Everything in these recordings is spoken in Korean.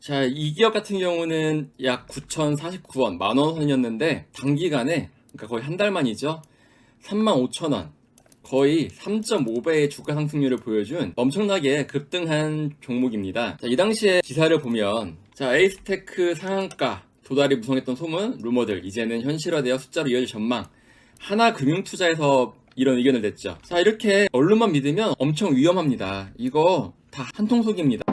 자, 이 기업 같은 경우는 약 9,049원, 만원 선이었는데 단기간에, 그러니까 거의 한 달 만이죠. 35,000원, 거의 3.5배의 주가 상승률을 보여준 엄청나게 급등한 종목입니다. 자, 이 당시에 기사를 보면, 자, 에이스테크 상한가 도달이 무성했던 소문, 루머들 이제는 현실화되어 숫자로 이어질 전망. 하나금융투자에서 이런 의견을 냈죠. 자, 이렇게 언론만 믿으면 엄청 위험합니다. 이거 다 한통속입니다.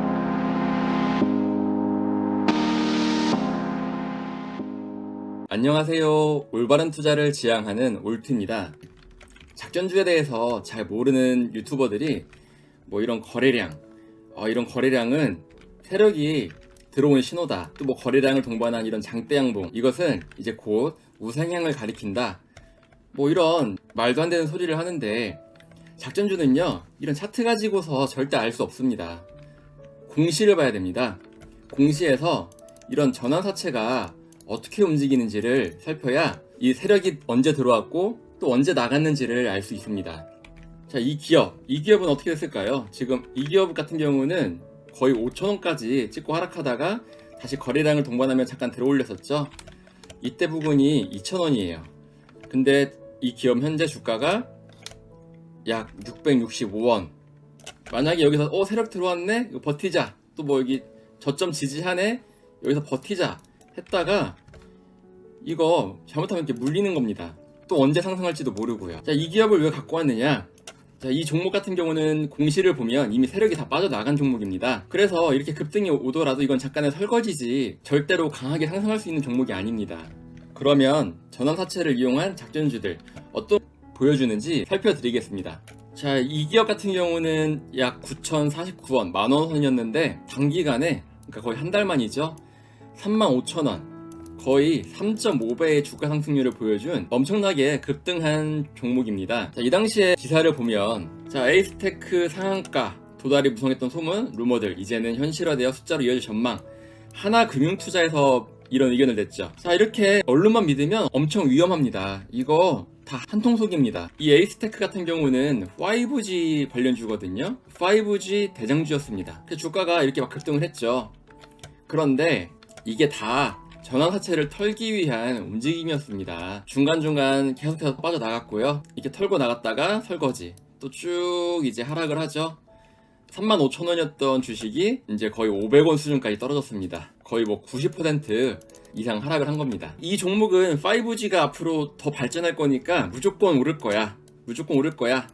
안녕하세요. 올바른 투자를 지향하는 올트입니다. 작전주에 대해서 잘 모르는 유튜버들이 이런 거래량, 이런 거래량은 세력이 들어온 신호다. 또 거래량을 동반한 이런 장대 양봉, 이것은 이제 곧 우상향을 가리킨다. 이런 말도 안 되는 소리를 하는데, 작전주는요, 이런 차트 가지고서 절대 알 수 없습니다. 공시를 봐야 됩니다. 공시에서 이런 전환사채가 어떻게 움직이는지를 살펴야 이 세력이 언제 들어왔고 또 언제 나갔는지를 알 수 있습니다. 자, 이 기업은 어떻게 됐을까요? 지금 이 기업 같은 경우는 거의 5,000원까지 찍고 하락하다가 다시 거래량을 동반하며 잠깐 들어올렸었죠. 이때 부분이 2,000원이에요. 근데 이 기업 현재 주가가 약 665원. 만약에 여기서 세력 들어왔네? 이거 버티자. 또 여기 저점 지지하네? 여기서 버티자 했다가 이거 잘못하면 이렇게 물리는 겁니다. 또 언제 상승할지도 모르고요. 자, 이 기업을 왜 갖고 왔느냐? 자, 이 종목 같은 경우는 공시를 보면 이미 세력이 다 빠져나간 종목입니다. 그래서 이렇게 급등이 오더라도 이건 잠깐의 설거지지 절대로 강하게 상승할 수 있는 종목이 아닙니다. 그러면 전환사채를 이용한 작전주들 어떤 보여주는지 살펴드리겠습니다. 자, 이 기업 같은 경우는 약 9,049원, 만원 선이었는데 단기간에, 그러니까 거의 한 달 만이죠. 35,000원, 거의 3.5배의 주가 상승률을 보여준 엄청나게 급등한 종목입니다. 자, 이 당시에 기사를 보면, 자, 에이스테크 상한가 도달이 무성했던 소문, 루머들 이제는 현실화되어 숫자로 이어질 전망. 하나금융투자에서 이런 의견을 냈죠. 자, 이렇게 언론만 믿으면 엄청 위험합니다. 이거 다 한통속입니다. 이 에이스테크 같은 경우는 5G 관련주거든요. 5G 대장주였습니다. 그래서 주가가 이렇게 막 급등을 했죠. 그런데 이게 다 전환사채를 털기 위한 움직임이었습니다. 중간중간 계속해서 빠져나갔고요. 이렇게 털고 나갔다가 설거지. 또 쭉 이제 하락을 하죠. 35,000원이었던 주식이 이제 거의 500원 수준까지 떨어졌습니다. 거의 90% 이상 하락을 한 겁니다. 이 종목은 5G가 앞으로 더 발전할 거니까 무조건 오를 거야. 무조건 오를 거야.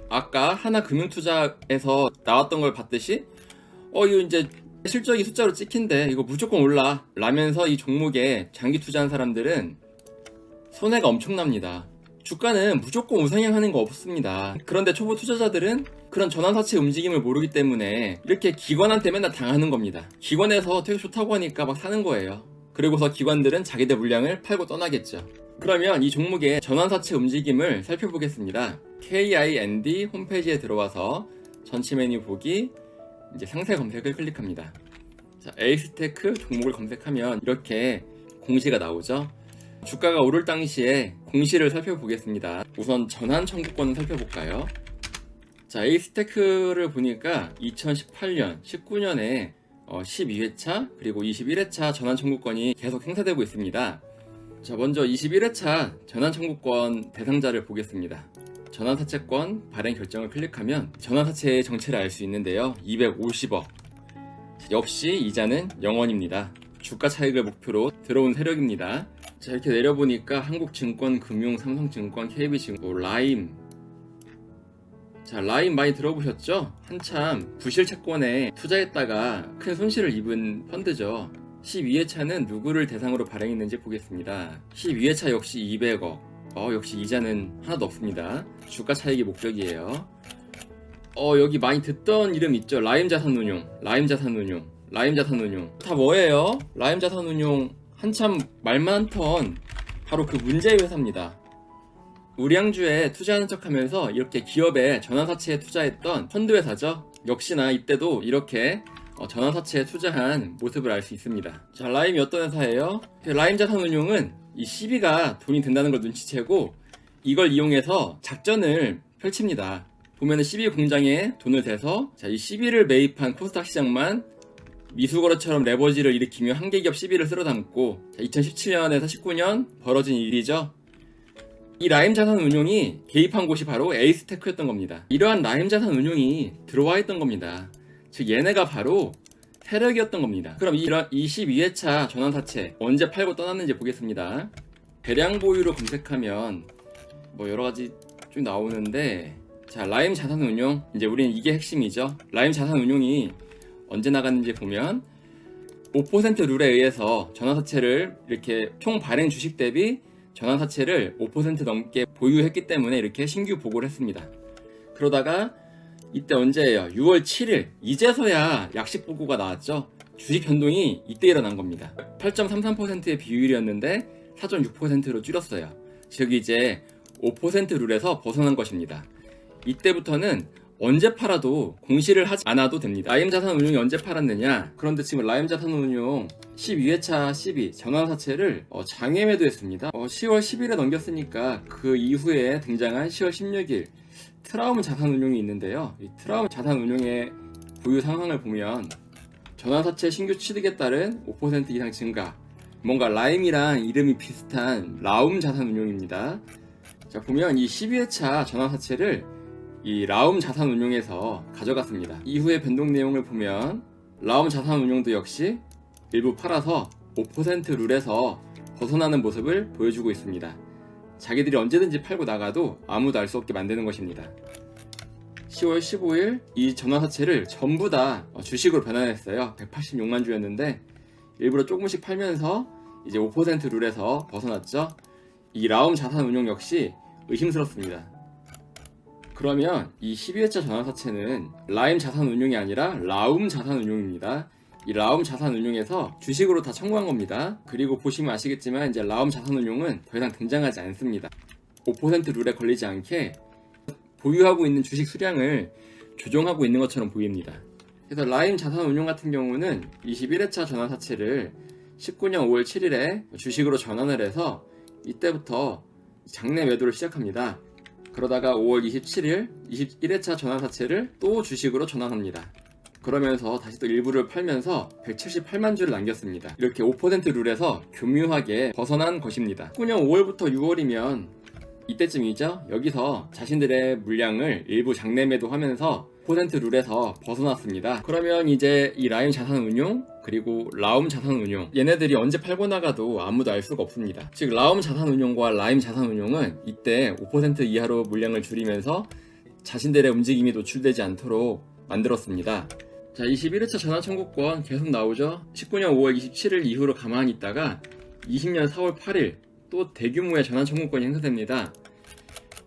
아까 하나금융투자에서 나왔던 걸 봤듯이 이거 이제 실적이 숫자로 찍힌데 이거 무조건 올라 라면서 이 종목에 장기 투자한 사람들은 손해가 엄청납니다. 주가는 무조건 우상향하는 거 없습니다. 그런데 초보 투자자들은 그런 전환사채 움직임을 모르기 때문에 이렇게 기관한테 맨날 당하는 겁니다. 기관에서 되게 좋다고 하니까 막 사는 거예요. 그리고서 기관들은 자기들 물량을 팔고 떠나겠죠. 그러면 이 종목의 전환사채 움직임을 살펴보겠습니다. KIND 홈페이지에 들어와서 전체 메뉴 보기, 이제 상세 검색을 클릭합니다. 자, 에이스테크 종목을 검색하면 이렇게 공시가 나오죠. 주가가 오를 당시에 공시를 살펴보겠습니다. 우선 전환 청구권을 살펴볼까요? 자, 에이스테크를 보니까 2018년, 19년에 12회차 그리고 21회차 전환 청구권이 계속 행사되고 있습니다. 자, 먼저 21회차 전환 청구권 대상자를 보겠습니다. 전환사채권 발행 결정을 클릭하면 전환사채의 정체를 알 수 있는데요. 250억. 역시 이자는 0원입니다. 주가 차익을 목표로 들어온 세력입니다. 자, 이렇게 내려보니까 한국증권금융, 삼성증권, KB증권, 라임. 자, 라임 많이 들어보셨죠? 한참 부실채권에 투자했다가 큰 손실을 입은 펀드죠. 12회차는 누구를 대상으로 발행했는지 보겠습니다. 12회차 역시 200억. 역시 이자는 하나도 없습니다. 주가 차익이 목적이에요. 여기 많이 듣던 이름 있죠? 라임자산운용. 다 뭐예요? 라임자산운용 한참 말만 턴 바로 그 문제의 회사입니다. 우량주에 투자하는 척하면서 이렇게 기업에 전환사채에 투자했던 펀드 회사죠. 역시나 이때도 이렇게 전환사채에 투자한 모습을 알 수 있습니다. 자, 라임이 어떤 회사예요? 라임자산운용은 이 시비가 돈이 된다는 걸 눈치채고 이걸 이용해서 작전을 펼칩니다. 보면은 시비 공장에 돈을 대서 이 시비를 매입한 코스닥 시장만 미수거래처럼 레버지를 일으키며 한계기업 시비를 쓸어담고 2017년에서 19년 벌어진 일이죠. 이 라임 자산운용이 개입한 곳이 바로 에이스테크였던 겁니다. 이러한 라임 자산운용이 들어와 있던 겁니다. 즉 얘네가 바로 세력이었던 겁니다. 그럼 이 12회차 전환사채 언제 팔고 떠났는지 보겠습니다. 대량 보유로 검색하면 뭐 여러가지 쭉 나오는데, 자, 라임 자산운용, 이제 우리는 이게 핵심이죠. 라임 자산운용이 언제 나갔는지 보면 5% 룰에 의해서 전환사채를 이렇게 총 발행 주식 대비 전환사채를 5% 넘게 보유했기 때문에 이렇게 신규 보고를 했습니다. 그러다가 이때 언제예요? 6월 7일 이제서야 약식 보고가 나왔죠. 주식 변동이 이때 일어난 겁니다. 8.33%의 비율이었는데 4.6%로 줄였어요. 즉 이제 5% 룰에서 벗어난 것입니다. 이때부터는 언제 팔아도 공시를 하지 않아도 됩니다. 라임 자산운용이 언제 팔았느냐? 그런데 지금 라임 자산운용 12회차 12 전환사채를 장외 매도했습니다. 10월 10일에 넘겼으니까 그 이후에 등장한 10월 16일 트라움 자산운용이 있는데요. 이 트라움 자산운용의 보유 상황을 보면 전환사채 신규 취득에 따른 5% 이상 증가, 뭔가 라임이랑 이름이 비슷한 라움 자산운용입니다. 자, 보면 이 12회차 전환사채를 이 라움 자산운용에서 가져갔습니다. 이후의 변동 내용을 보면 라움 자산운용도 역시 일부 팔아서 5% 룰에서 벗어나는 모습을 보여주고 있습니다. 자기들이 언제든지 팔고 나가도 아무도 알 수 없게 만드는 것입니다. 10월 15일 이 전환사채를 전부 다 주식으로 변환했어요. 186만 주였는데 일부러 조금씩 팔면서 이제 5% 룰에서 벗어났죠. 이 라움 자산운용 역시 의심스럽습니다. 그러면 이 12회차 전환사채는 라임 자산운용이 아니라 라움 자산운용입니다. 이 라움 자산운용에서 주식으로 다 청구한 겁니다. 그리고 보시면 아시겠지만 이제 라움 자산운용은 더 이상 등장하지 않습니다. 5% 룰에 걸리지 않게 보유하고 있는 주식 수량을 조정하고 있는 것처럼 보입니다. 그래서 라임 자산운용 같은 경우는 21회차 전환사채를 19년 5월 7일에 주식으로 전환을 해서 이때부터 장내 매도를 시작합니다. 그러다가 5월 27일 21회차 전환사채를 또 주식으로 전환합니다. 그러면서 다시 또 일부를 팔면서 178만 주를 남겼습니다. 이렇게 5% 룰에서 교묘하게 벗어난 것입니다. 19년 5월부터 6월이면 이때쯤이죠. 여기서 자신들의 물량을 일부 장내 매도하면서 5% 룰에서 벗어났습니다. 그러면 이제 이 라임 자산운용 그리고 라움 자산운용, 얘네들이 언제 팔고 나가도 아무도 알 수가 없습니다. 즉 라움 자산운용과 라임 자산운용은 이때 5% 이하로 물량을 줄이면서 자신들의 움직임이 노출되지 않도록 만들었습니다. 자, 21회차 전환 청구권 계속 나오죠. 19년 5월 27일 이후로 가만히 있다가 20년 4월 8일 또 대규모의 전환 청구권이 행사됩니다.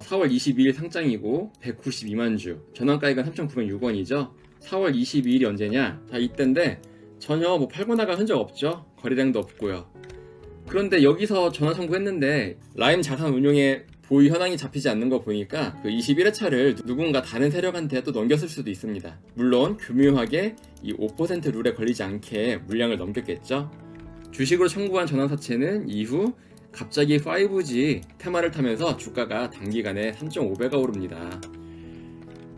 4월 22일 상장이고 192만 주, 전환가액은 3,906원이죠. 4월 22일이 언제냐? 자, 이때인데 전혀 뭐 팔고 나간 흔적 없죠. 거래량도 없고요. 그런데 여기서 전환 청구했는데 라임 자산운용의 보유 현황이 잡히지 않는 거 보니까 그 21회차를 누군가 다른 세력한테 또 넘겼을 수도 있습니다. 물론 교묘하게 이 5% 룰에 걸리지 않게 물량을 넘겼겠죠. 주식으로 청구한 전환사채는 이후 갑자기 5G 테마를 타면서 주가가 단기간에 3.5배가 오릅니다.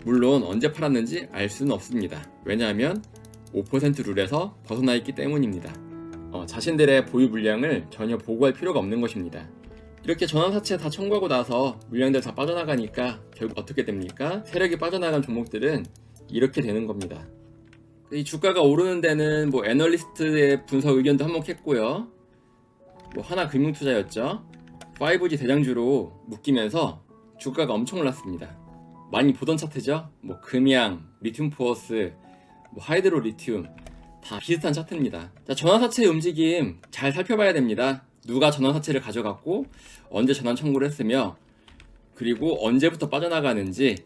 물론 언제 팔았는지 알 수는 없습니다. 왜냐하면 5% 룰에서 벗어나 있기 때문입니다. 자신들의 보유 물량을 전혀 보고할 필요가 없는 것입니다. 이렇게 전환사채 다 청구하고 나서 물량들 다 빠져나가니까 결국 어떻게 됩니까? 세력이 빠져나간 종목들은 이렇게 되는 겁니다. 이 주가가 오르는 데는 뭐 애널리스트의 분석 의견도 한몫했고요. 뭐 하나금융투자였죠. 5G 대장주로 묶이면서 주가가 엄청 올랐습니다. 많이 보던 차트죠. 뭐 금양, 리튬포어스, 뭐 하이드로 리튬 다 비슷한 차트입니다. 자, 전환사채의 움직임 잘 살펴봐야 됩니다. 누가 전환사채를 가져갔고 언제 전환 청구를 했으며 그리고 언제부터 빠져나가는지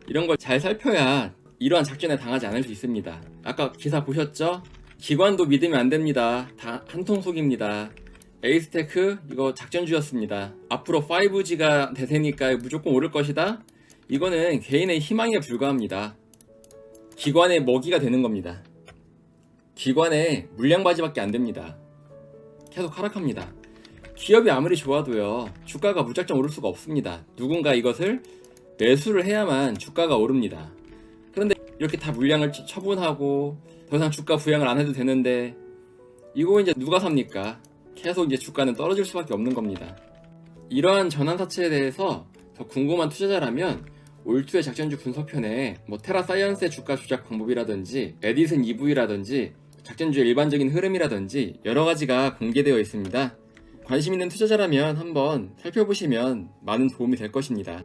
이런 걸 잘 살펴야 이러한 작전에 당하지 않을 수 있습니다. 아까 기사 보셨죠? 기관도 믿으면 안 됩니다. 다 한통속입니다. 에이스테크 이거 작전주였습니다. 앞으로 5G가 대세니까 무조건 오를 것이다. 이거는 개인의 희망에 불과합니다. 기관의 먹이가 되는 겁니다. 기관의 물량바지밖에 안 됩니다. 계속 하락합니다. 기업이 아무리 좋아도요 주가가 무작정 오를 수가 없습니다. 누군가 이것을 매수를 해야만 주가가 오릅니다. 그런데 이렇게 다 물량을 처분하고 더 이상 주가 부양을 안 해도 되는데 이거 이제 누가 삽니까? 계속 이제 주가는 떨어질 수밖에 없는 겁니다. 이러한 전환사채에 대해서 더 궁금한 투자자라면 올투의 작전주 분석편에 뭐 테라사이언스의 주가 조작 방법이라든지 에디슨 EV라든지 작전주의 일반적인 흐름이라든지 여러 가지가 공개되어 있습니다. 관심 있는 투자자라면 한번 살펴보시면 많은 도움이 될 것입니다.